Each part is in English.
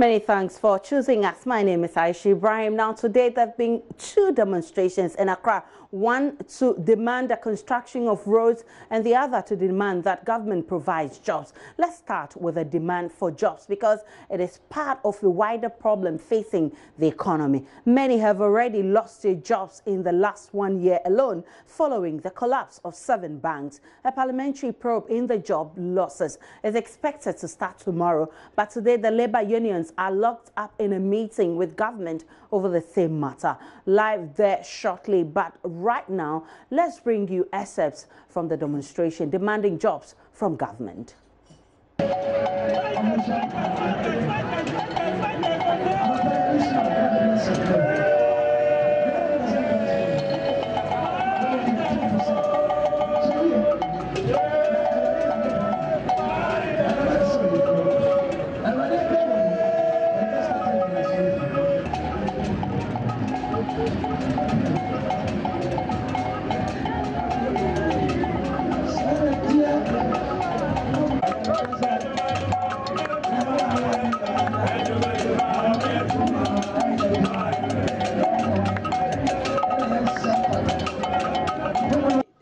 Many thanks for choosing us. My name is Aisha Ibrahim. Now, today there have been two demonstrations in Accra. One to demand the construction of roads and the other to demand that government provides jobs. Let's start with a demand for jobs because it is part of a wider problem facing the economy. Many have already lost their jobs in the last 1 year alone following the collapse of 7 banks. A parliamentary probe in the job losses is expected to start tomorrow, but today the labor unions are locked up in a meeting with government over the same matter. Live there shortly, but right now, let's bring you excerpts from the demonstration demanding jobs from government.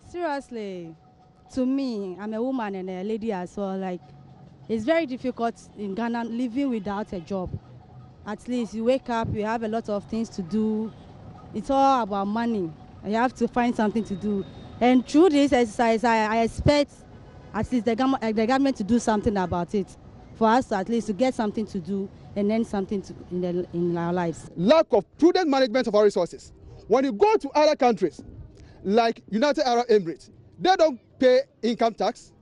Seriously, to me, I'm a woman and a lady as well. Like, it's very difficult in Ghana living without a job. At least you wake up, you have a lot of things to do. It's all about money. You have to find something to do. And through this exercise, I expect at least the government to do something about it, for us at least to get something to do and then something in our lives. Lack of prudent management of our resources. When you go to other countries, like United Arab Emirates, they don't pay income tax,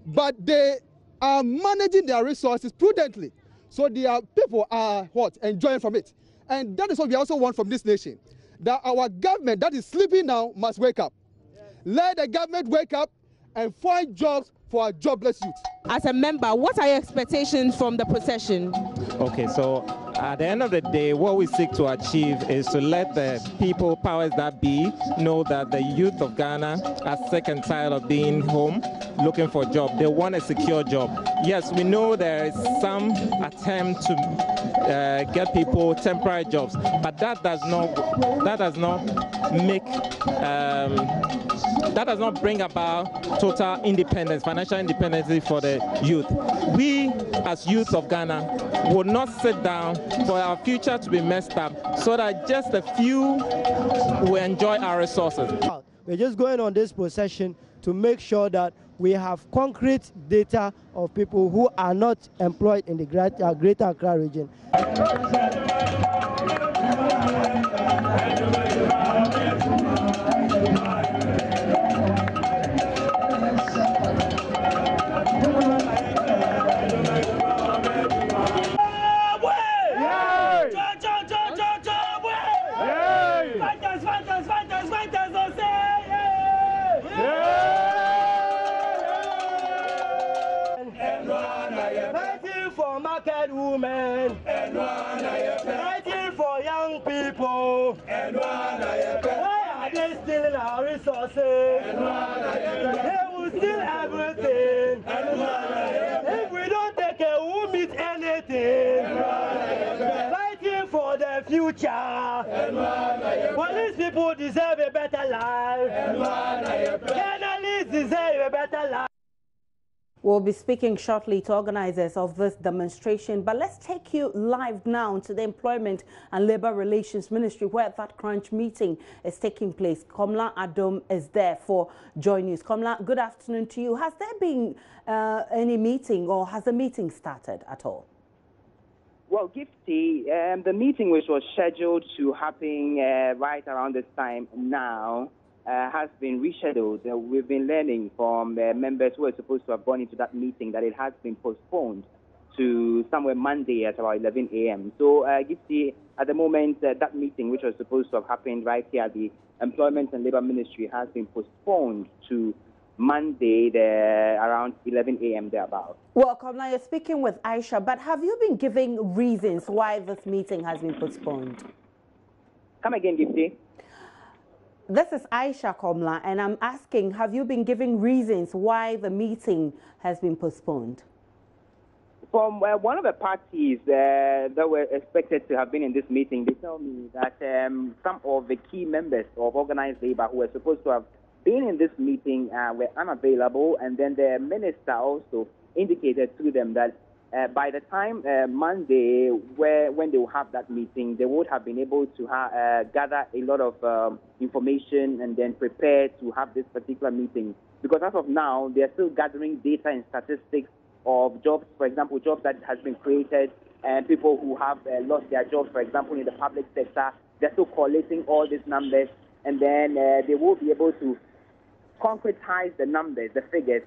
but they are managing their resources prudently. So their people are enjoying from it. And that is what we also want from this nation, that our government that is sleeping now must wake up. Let the government wake up and find jobs for our jobless youth. As a member, what are your expectations from the procession? Okay, so at the end of the day, what we seek to achieve is to let the people, powers that be, know that the youth of Ghana are sick and tired of being home, looking for a job. They want a secure job. Yes, we know there is some attempt to get people temporary jobs, but that does not bring about total independence, financial independence for the youth. We, as youth of Ghana, will not sit down for our future to be messed up so that just a few will enjoy our resources. We're just going on this procession to make sure that we have concrete data of people who are not employed in the Greater Accra region. Women, fighting for young people. Why are they stealing our resources? They will steal everything. If we don't take care, we won't meet anything. Fighting for the future. Police people deserve a better life. Journalists deserve a better life. We'll be speaking shortly to organizers of this demonstration, but let's take you live now to the Employment and Labor Relations Ministry where that crunch meeting is taking place. Komla Adom is there for JoyNews. Komla, good afternoon to you. Has there been any meeting or has the meeting started at all? Well, Gifty, the meeting which was scheduled to happen right around this time now has been rescheduled. We've been learning from members who are supposed to have gone into that meeting that it has been postponed to somewhere Monday at about 11 a.m. So, Gifty, at the moment, that meeting, which was supposed to have happened right here at the Employment and Labor Ministry, has been postponed to Monday around 11 a.m. thereabout. Well, Komla, you're speaking with Aisha, but have you been giving reasons why this meeting has been postponed? Come again, Gifty. This is Aisha, Komla, and I'm asking, have you been giving reasons why the meeting has been postponed? From one of the parties that were expected to have been in this meeting, they tell me that some of the key members of organized labor who were supposed to have been in this meeting were unavailable, and then the minister also indicated to them that by the time Monday, when they will have that meeting, they would have been able to gather a lot of information and then prepare to have this particular meeting. Because as of now, they are still gathering data and statistics of jobs, for example, jobs that has been created, and people who have lost their jobs, for example, in the public sector. They're still collating all these numbers, and then they will be able to concretize the numbers, the figures,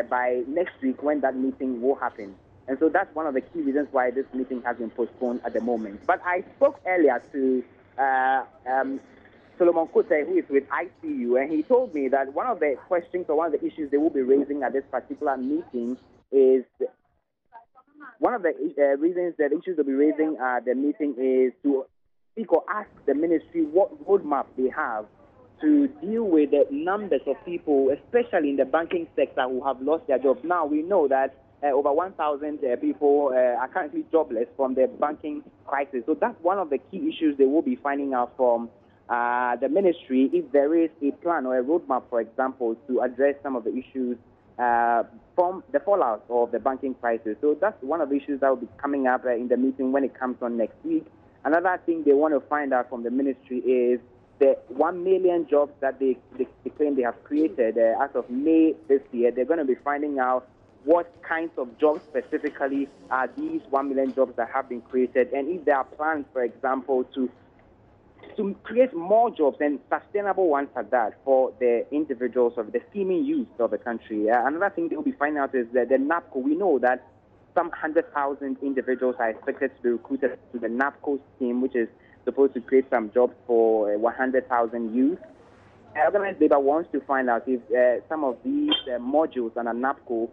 by next week when that meeting will happen. And so that's one of the key reasons why this meeting has been postponed at the moment. But I spoke earlier to Solomon Kote, who is with ICU, and he told me that one of the questions or one of the issues they will be raising at this particular meeting is one of the reasons that issues they'll be raising at the meeting is to speak or ask the ministry what roadmap they have to deal with the numbers of people, especially in the banking sector, who have lost their jobs. Now, we know that over 1,000 people are currently jobless from the banking crisis. So that's one of the key issues they will be finding out from the ministry, if there is a plan or a roadmap, for example, to address some of the issues from the fallout of the banking crisis. So that's one of the issues that will be coming up in the meeting when it comes on next week. Another thing they want to find out from the ministry is the 1 million jobs that they claim they have created as of May this year. They're going to be finding out what kinds of jobs specifically are these 1 million jobs that have been created, and if there are plans, for example, to create more jobs and sustainable ones at that for the individuals of the teeming youth of the country. Another thing they'll be finding out is that the NAPCO, we know that some 100,000 individuals are expected to be recruited to the NAPCO scheme, which is supposed to create some jobs for 100,000 youth. Organized labor wants to find out if some of these modules under NAPCO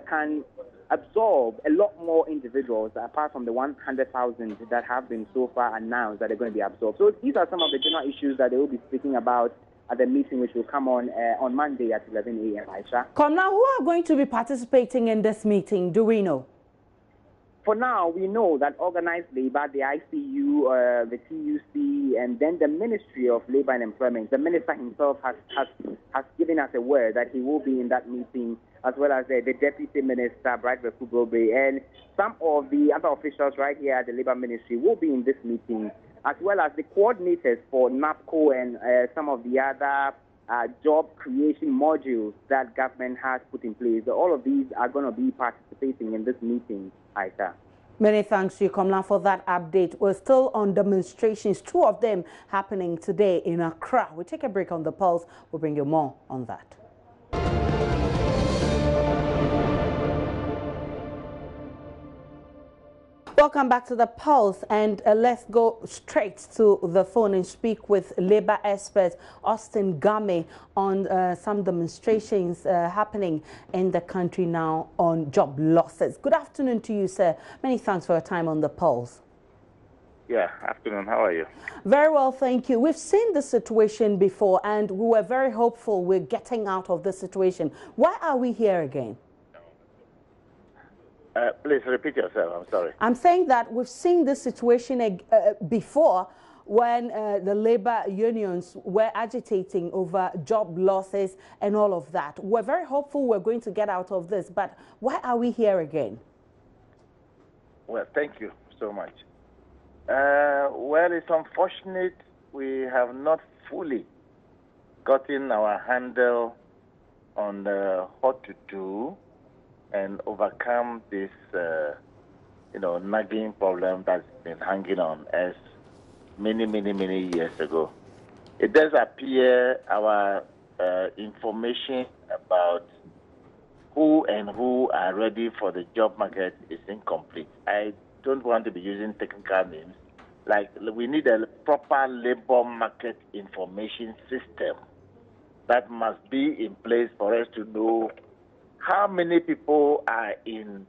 can absorb a lot more individuals apart from the 100,000 that have been so far announced that are going to be absorbed. So these are some of the general issues that they will be speaking about at the meeting, which will come on Monday at 11 a.m. Aisha. Come now, who are going to be participating in this meeting? Do we know? For now, we know that organized labor, the ICU, the TUC, and then the Ministry of Labor and Employment. The minister himself has given us a word that he will be in that meeting, as well as the Deputy Minister, Bright Rekubrobe, and some of the other officials right here at the Labor Ministry will be in this meeting, as well as the coordinators for NAPCO and some of the other job creation modules that government has put in place. So all of these are going to be participating in this meeting, Aisha. Many thanks to you, Komla, for that update. We're still on demonstrations, 2 of them happening today in Accra. We'll take a break on the Pulse. We'll bring you more on that. Welcome back to the Pulse, and let's go straight to the phone and speak with labor expert Austin Gamey on some demonstrations happening in the country now on job losses. Good afternoon to you, sir. Many thanks for your time on the Pulse. Yeah, afternoon. How are you? Very well, thank you. We've seen this situation before, and we were very hopeful we're getting out of this situation. Why are we here again? Please repeat yourself. I'm sorry. I'm saying that we've seen this situation before when the labor unions were agitating over job losses and all of that. We're very hopeful we're going to get out of this, but why are we here again? Well, thank you so much. Well, it's unfortunate we have not fully gotten our handle on what to do and overcome this, nagging problem that's been hanging on us many years ago. It does appear our information about who are ready for the job market is incomplete. I don't want to be using technical names. Like, we need a proper labor market information system that must be in place for us to know how many people are in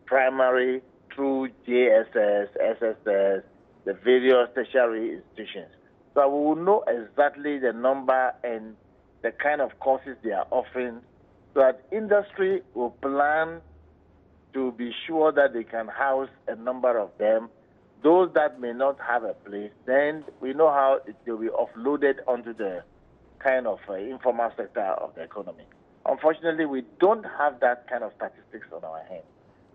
primary through JSS, SSS, the various tertiary institutions. So we will know exactly the number and the kind of courses they are offering, so that industry will plan to be sure that they can house a number of them. Those that may not have a place, then we know how it will be offloaded onto the kind of informal sector of the economy. Unfortunately, we don't have that kind of statistics on our hands.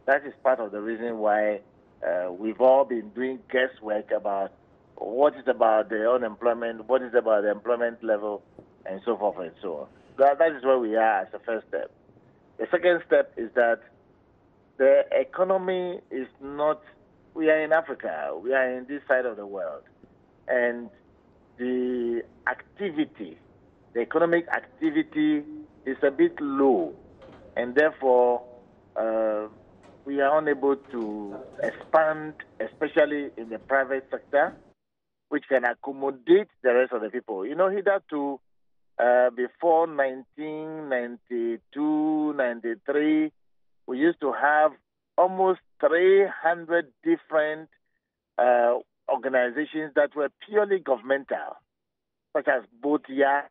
That is part of the reason why we've all been doing guesswork about what is about the unemployment, what is about the employment level, and so forth and so on. That is where we are as a first step. The second step is that the economy is not, we are in Africa, we are in this side of the world, and the activity, the economic activity is a bit low, and therefore we are unable to expand, especially in the private sector, which can accommodate the rest of the people. You know, hitherto, before 1992, 93, we used to have almost 300 different organizations that were purely governmental, such as Boatia,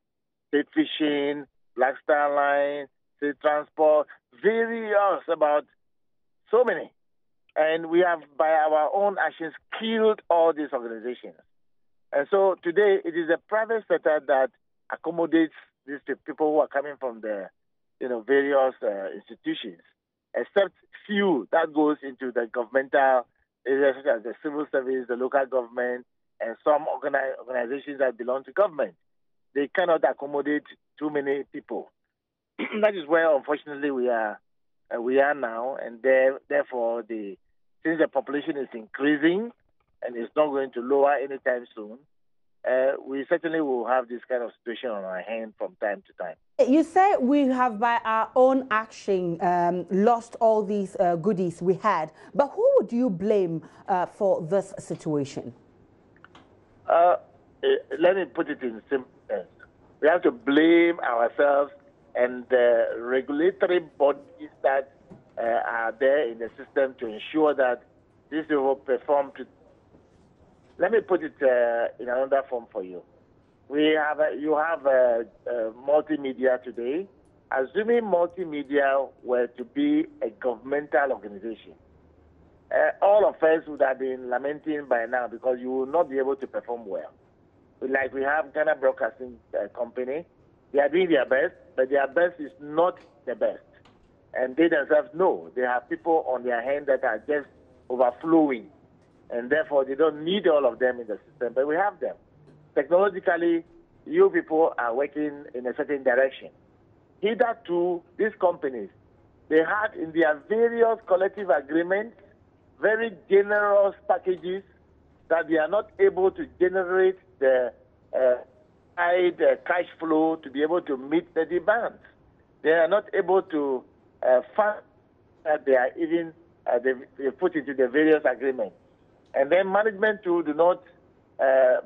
State Fishing, Black Star Line, State Transport, various, about so many. And we have, by our own actions, killed all these organizations. And so today, it is the private sector that accommodates these people who are coming from the, various institutions, except few that goes into the governmental areas such as the civil service, the local government, and some organizations that belong to government. They cannot accommodate too many people. That is where, unfortunately, we are now, and therefore, since the population is increasing and it's not going to lower anytime soon, we certainly will have this kind of situation on our hand from time to time. You say we have, by our own action, lost all these goodies we had, but who would you blame for this situation? Let me put it in simple terms. We have to blame ourselves and the regulatory bodies that are there in the system to ensure that this will perform. Let me put it in another form for you. You have multimedia today. Assuming multimedia were to be a governmental organization, all of us would have been lamenting by now because you will not be able to perform well. Like we have Ghana Broadcasting Company, they are doing their best, but their best is not the best. And they themselves know they have people on their hand that are just overflowing, and therefore they don't need all of them in the system, but we have them. Technologically, you people are working in a certain direction. Hitherto, these companies, they had in their various collective agreements very generous packages that they are not able to generate the cash flow to be able to meet the demands. They are not able to fund that they are even they put into the various agreements. And then management too do not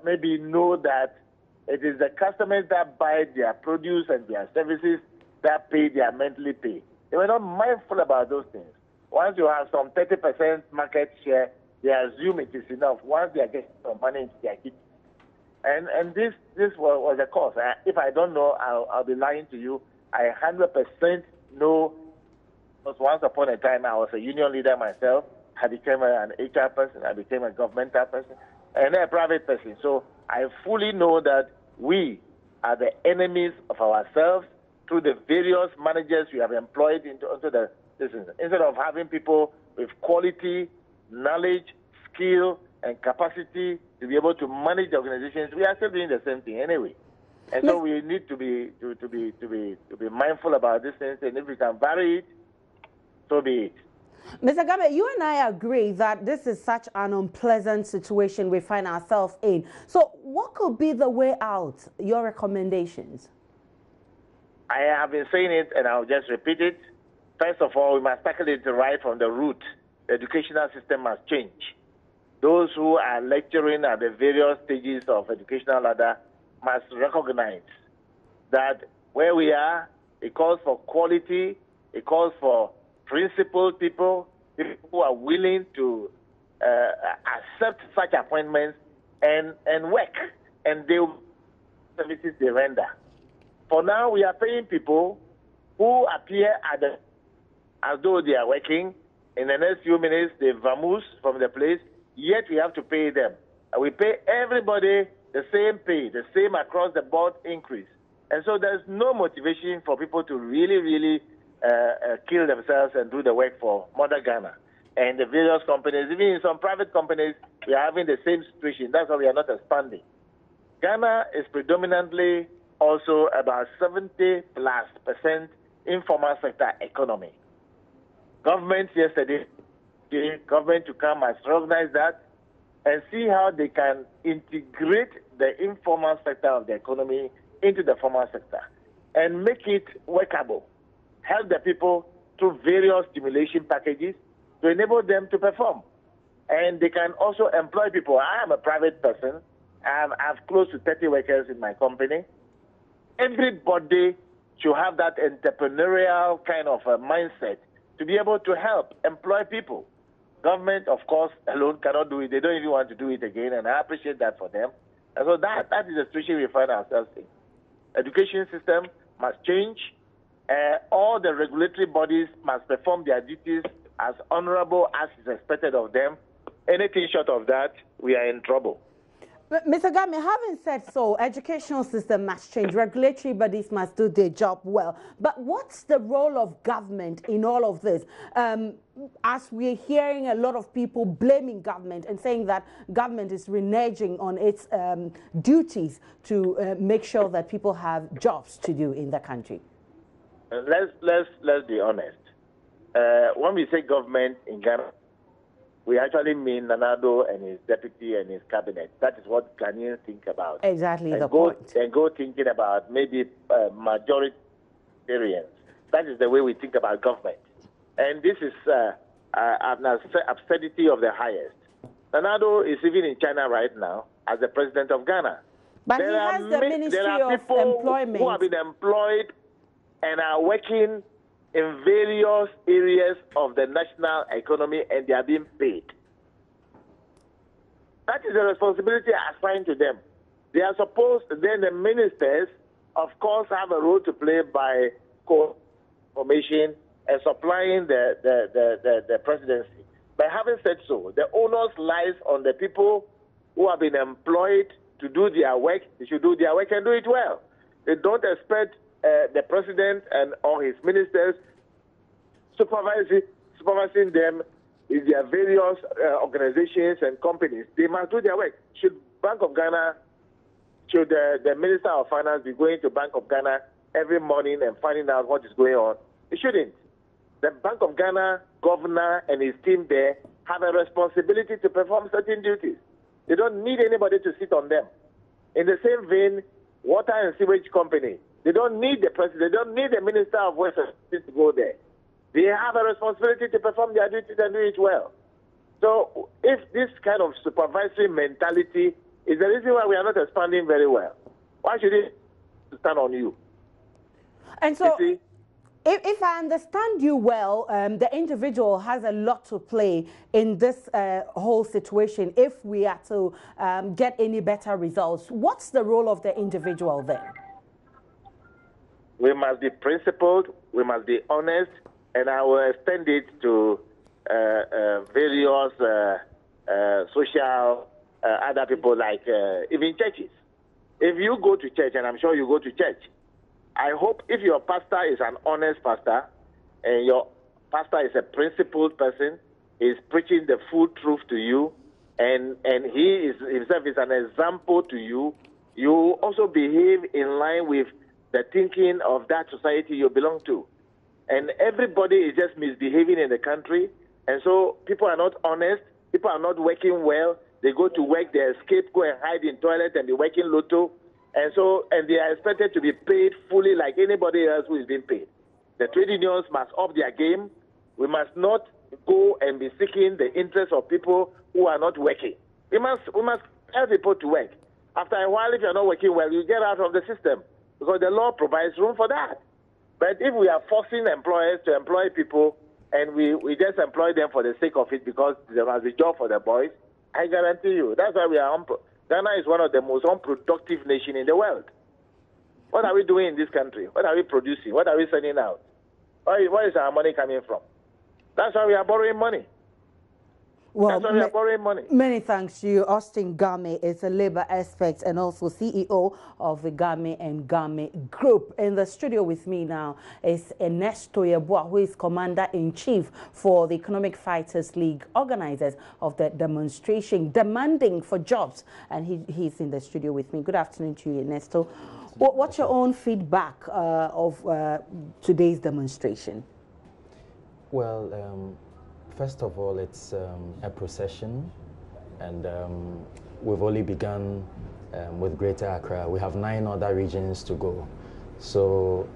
maybe know that it is the customers that buy their produce and their services that pay their monthly pay. They were not mindful about those things. Once you have some 30% market share, they assume it is enough. Once they are getting some money into their kitchen. And this was the cause. If I don't know, I'll be lying to you. I 100% know, because once upon a time I was a union leader myself. I became an HR person, I became a governmental person, and a private person. So I fully know that we are the enemies of ourselves through the various managers we have employed into the business. Instead of having people with quality, knowledge, skill, and capacity to be able to manage the organizations, we are still doing the same thing anyway. And so we need to be mindful about these things, and if we can vary it, so be it. Mr. Gamey, you and I agree that this is such an unpleasant situation we find ourselves in. So what could be the way out? Your recommendations? I have been saying it, and I'll just repeat it. First of all, we must tackle it right from the root. The educational system must change. Those who are lecturing at the various stages of educational ladder must recognize that where we are, it calls for quality, it calls for principled people who are willing to accept such appointments and work, and they services they render. For now, we are paying people who appear as though they are working, In the next few minutes, they vamoose from the place, yet we have to pay them. And we pay everybody the same pay, the same across the board increase. And so there's no motivation for people to really kill themselves and do the work for Mother Ghana. And the various companies, even in some private companies, we are having the same situation. That's why we are not expanding. Ghana is predominantly also about 70+% informal sector economy. Government yesterday, the government to come and recognize that and see how they can integrate the informal sector of the economy into the formal sector and make it workable. Help the people through various stimulation packages to enable them to perform. And they can also employ people. I am a private person. I have close to 30 workers in my company. Everybody should have that entrepreneurial kind of a mindset to be able to help employ people. Government, of course, alone cannot do it. They don't even want to do it again, and I appreciate that for them. And so that is the situation we find ourselves in. Education system must change. All the regulatory bodies must perform their duties as honorable as is expected of them. Anything short of that, we are in trouble. But Mr. Gamey, having said so, educational system must change, regulatory bodies must do their job well. But what's the role of government in all of this? As we're hearing a lot of people blaming government and saying that government is reneging on its duties to make sure that people have jobs to do in the country. Let's be honest. When we say government in Ghana, we actually mean Nanado and his deputy and his cabinet. That is what Ghanaians think about. Exactly and the point. And go thinking about maybe majoritarians. That is the way we think about government. And this is an absurdity of the highest. Nanado is even in China right now as the president of Ghana. But he has the Ministry of Employment. Who have been employed and are working in various areas of the national economy, and they are being paid. That is a responsibility assigned to them. They are supposed, then the ministers, of course, have a role to play by co-formation and supplying the presidency. But having said so, the onus lies on the people who have been employed to do their work. They should do their work and do it well. They don't expect the president and or his ministers supervising them in their various organizations and companies. They must do their work. Should Bank of Ghana, should the Minister of Finance be going to Bank of Ghana every morning and finding out what is going on? It shouldn't. The Bank of Ghana governor and his team there have a responsibility to perform certain duties. They don't need anybody to sit on them. In the same vein, Water and Sewage Company, they don't need the president, they don't need the Minister of Waste to go there. They have a responsibility to perform their duties and do it well. So if this kind of supervisory mentality is the reason why we are not expanding very well, why should it stand on you? And so, if I understand you well, the individual has a lot to play in this whole situation if we are to get any better results. What's the role of the individual then? We must be principled, we must be honest, and I will extend it to various social other people like even churches. If you go to church, and I'm sure you go to church, I hope if your pastor is an honest pastor and your pastor is a principled person, is preaching the full truth to you, and he is himself is an example to you, you also behave in line with the thinking of that society you belong to. And everybody is just misbehaving in the country, and so people are not honest, people are not working well, they go to work, they escape, go and hide in toilet and be working lotto. And they are expected to be paid fully like anybody else who is being paid. The trade unions must up their game. We must not go and be seeking the interests of people who are not working. We must help people to work. After a while, if you're not working well, you get out of the system because the law provides room for that. But if we are forcing employers to employ people and we just employ them for the sake of it because there must be a job for the boys, I guarantee you, that's why we are Ghana is one of the most unproductive nations in the world. What are we doing in this country? What are we producing? What are we sending out? Where is our money coming from? That's why we are borrowing money. Well, That's why we are borrowing money. Many thanks to you. Austin Gamey is a labor expert and also CEO of the Gamey and Gamey Group. In the studio with me now is Ernesto Yeboah, who is Commander-in-Chief for the Economic Fighters League, organizers of the demonstration demanding for jobs. And he's in the studio with me. Good afternoon to you, Ernesto. What's your own feedback of today's demonstration? Well, first of all, it's a procession, and we've only begun with Greater Accra. We have 9 other regions to go. So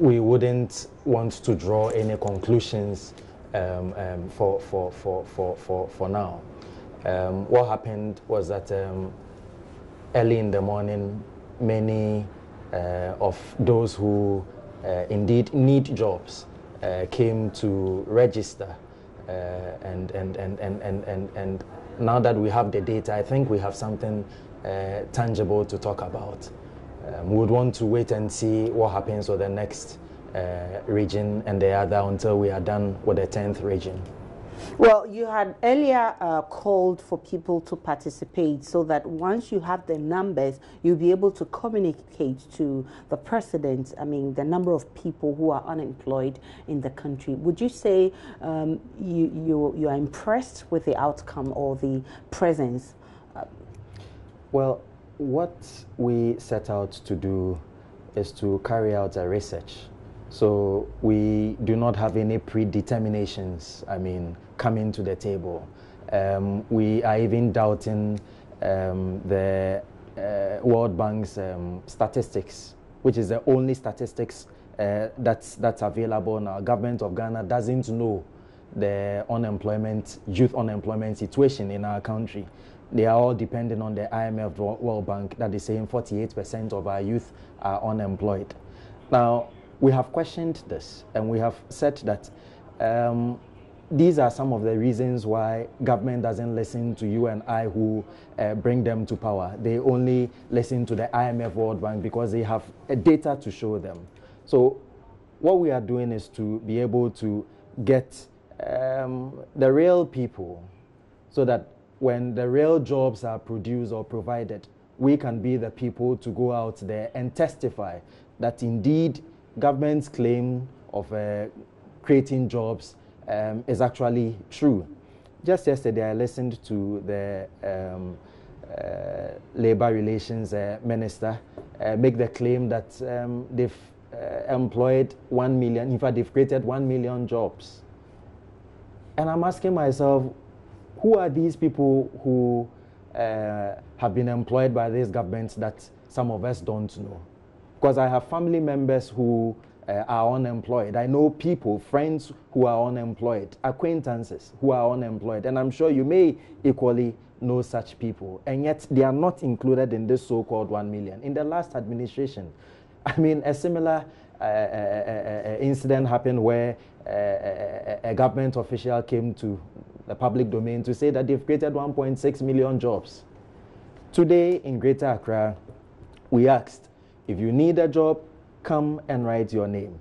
we wouldn't want to draw any conclusions for now. What happened was that early in the morning, many of those who indeed need jobs came to register, and now that we have the data, I think we have something tangible to talk about. We would want to wait and see what happens with the next region and the other until we are done with the 10th region. Well, you had earlier called for people to participate so that once you have the numbers, you'll be able to communicate to the president, the number of people who are unemployed in the country. Would you say you are impressed with the outcome or the presence? Well, what we set out to do is to carry out a research. So we do not have any predeterminations, coming to the table. We are even doubting the World Bank's statistics, which is the only statistics that's available now. Government of Ghana doesn't know the youth unemployment situation in our country. They are all depending on the IMF World Bank that is saying 48% of our youth are unemployed. Now, we have questioned this, and we have said that these are some of the reasons why government doesn't listen to you and I who bring them to power. They only listen to the IMF World Bank because they have data to show them. So what we are doing is to be able to get the real people, so that when the real jobs are produced or provided, we can be the people to go out there and testify that indeed government's claim of creating jobs is actually true. Just yesterday, I listened to the Labor Relations Minister make the claim that they've employed 1 million, in fact, they've created 1 million jobs. And I'm asking myself, who are these people who have been employed by these governments that some of us don't know? Because I have family members who are unemployed. I know people, friends who are unemployed, acquaintances who are unemployed, and I'm sure you may equally know such people, and yet they are not included in this so-called 1 million. In the last administration, a similar incident happened where a government official came to the public domain to say that they've created 1.6 million jobs. Today in Greater Accra, we asked, if you need a job, come and write your name.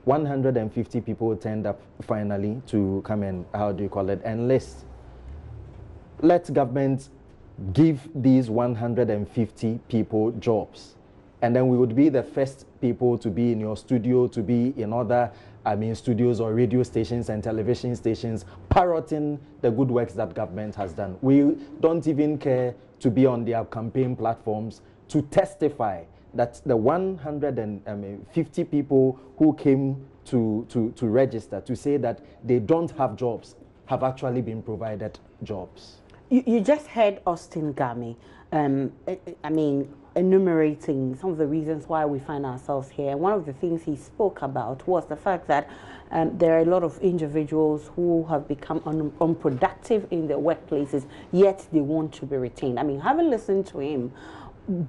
150 people turned up finally to come and, enlist. Let government give these 150 people jobs. And then we would be the first people to be in your studio, to be in other studios or radio stations and television stations, parroting the good works that government has done. We don't even care to be on their campaign platforms to testify that the 150 people who came to register to say that they don't have jobs have actually been provided jobs. You just heard Austin Gamey, enumerating some of the reasons why we find ourselves here. One of the things he spoke about was the fact that there are a lot of individuals who have become unproductive in their workplaces, yet they want to be retained. Having listened to him,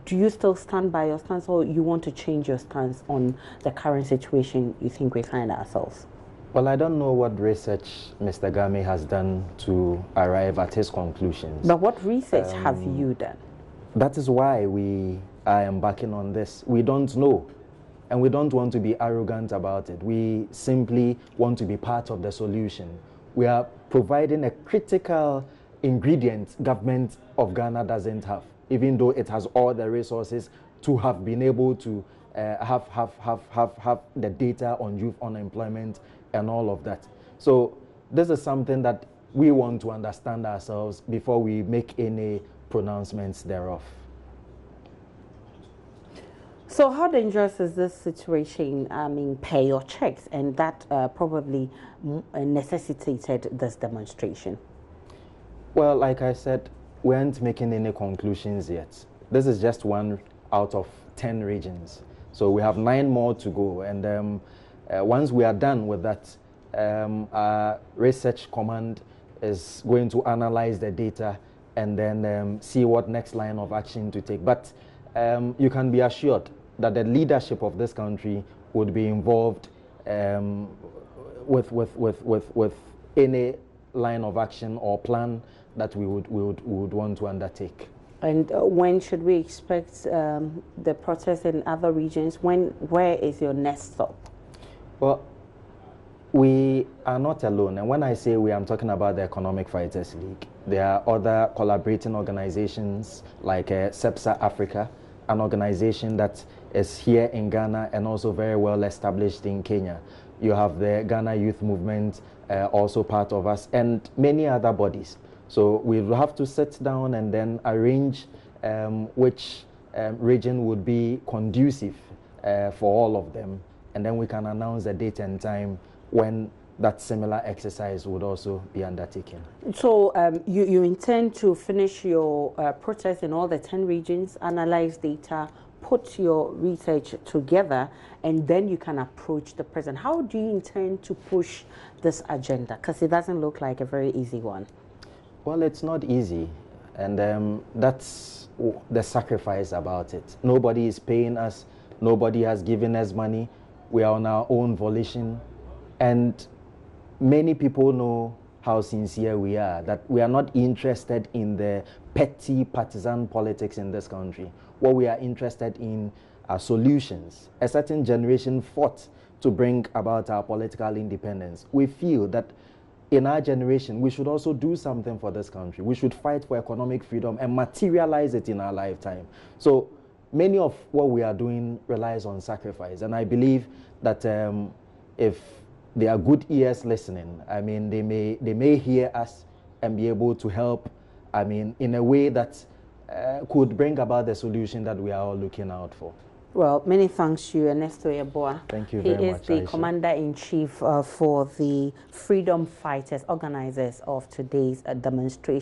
do you still stand by your stance, or you want to change your stance on the current situation you think we find ourselves? Well, I don't know what research Mr. Gamey has done to arrive at his conclusions. But what research have you done? That is why I am embarking on this. We don't know. And we don't want to be arrogant about it. We simply want to be part of the solution. We are providing a critical ingredient government of Ghana doesn't have, even though it has all the resources to have been able to have the data on youth unemployment and all of that. So this is something that we want to understand ourselves before we make any pronouncements thereof. So how dangerous is this situation? I mean, pay your checks, and that probably necessitated this demonstration. Well, like I said, we aren't making any conclusions yet. This is just 1 out of 10 regions. So we have 9 more to go. And once we are done with that, our research command is going to analyze the data and then see what next line of action to take. But you can be assured that the leadership of this country would be involved with any line of action or plan that we would want to undertake. And when should we expect the protest in other regions? Where is your next stop? Well, we are not alone. And when I say we, I'm talking about the Economic Fighters League. There are other collaborating organizations like SEPSA Africa, an organization that is here in Ghana and also very well established in Kenya. You have the Ghana Youth Movement, also part of us, and many other bodies. So we'll have to sit down and then arrange which region would be conducive for all of them. And then we can announce the date and time when that similar exercise would also be undertaken. So you intend to finish your protest in all the 10 regions, analyze data, put your research together, and then you can approach the president. How do you intend to push this agenda? Because it doesn't look like a very easy one. Well, it's not easy, and that's the sacrifice about it. Nobody is paying us. Nobody has given us money. We are on our own volition, and many people know how sincere we are, that we are not interested in the petty partisan politics in this country. What we are interested in are solutions. A certain generation fought to bring about our political independence. We feel that in our generation, we should also do something for this country. We should fight for economic freedom and materialize it in our lifetime. So many of what we are doing relies on sacrifice. And I believe that if there are good ears listening, I mean, they may hear us and be able to help, I mean, in a way that could bring about the solution that we are all looking out for. Well, many thanks to you, Ernesto Yeboah. Thank you very much. He is the Commander-in-Chief for the Freedom Fighters, organizers of today's demonstration.